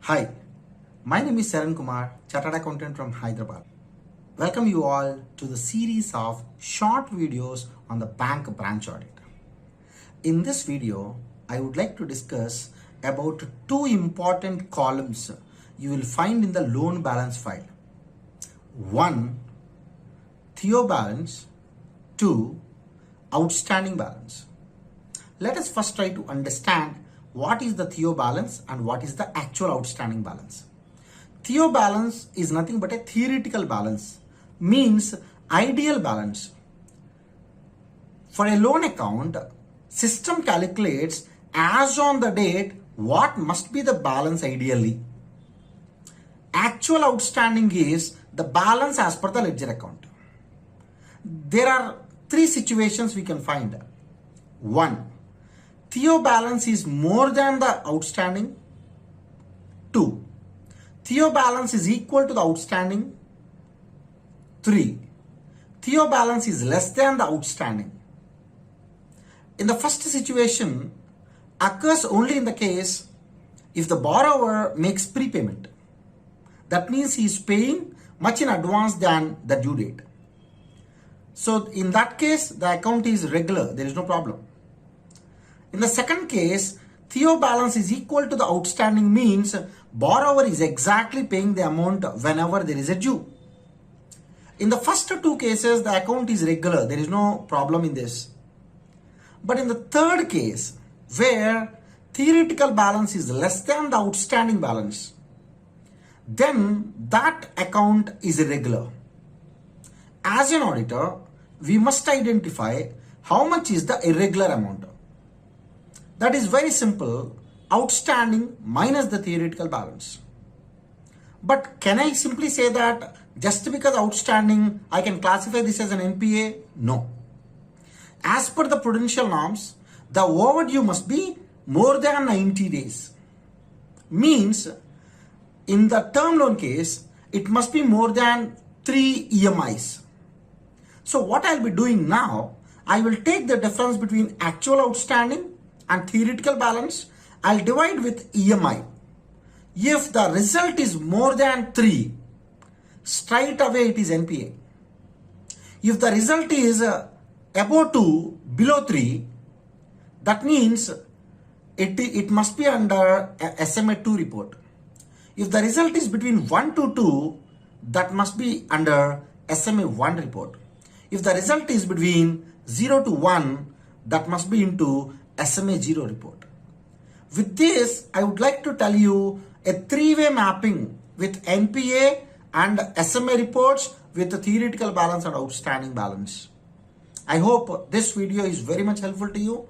Hi, my name is Saran Kumar, Chartered Accountant from Hyderabad. Welcome you all to the series of short videos on the bank branch audit. In this video, I would like to discuss about two important columns you will find in the loan balance file. One, Theo balance. Two, outstanding balance. Let us first try to understand what is the Theo balance and what is the actual outstanding balance. Theo balance is nothing but a theoretical balance, means ideal balance. For a loan account, system calculates as on the date what must be the balance ideally. Actual outstanding is the balance as per the ledger account. There are three situations we can find. One, Theo balance is more than the outstanding. Two, Theo balance is equal to the outstanding. Three, Theo balance is less than the outstanding. In the first situation, occurs only in the case if the borrower makes prepayment. That means he is paying much in advance than the due date. So in that case, the account is regular, there is no problem. In the second case, Theo balance is equal to the outstanding means borrower is exactly paying the amount whenever there is a due. In the first two cases, the account is regular, there is no problem in this. But in the third case, where theoretical balance is less than the outstanding balance, then that account is irregular. As an auditor, we must identify how much is the irregular amount. That is very simple, outstanding minus the theoretical balance. But can I simply say that just because outstanding, I can classify this as an NPA? No. As per the prudential norms, the overdue must be more than 90 days. Means, in the term loan case, it must be more than 3 EMIs. So what I'll be doing now, I will take the difference between actual outstanding and theoretical balance. I'll divide with EMI. If the result is more than 3, straight away it is NPA. If the result is above 2, below 3, that means it must be under SMA 2 report. If the result is between 1 to 2, that must be under SMA 1 report. If the result is between 0 to 1, that must be into SMA 0 report. With this, I would like to tell you a three-way mapping with NPA and SMA reports with the theoretical balance and outstanding balance. I hope this video is very much helpful to you.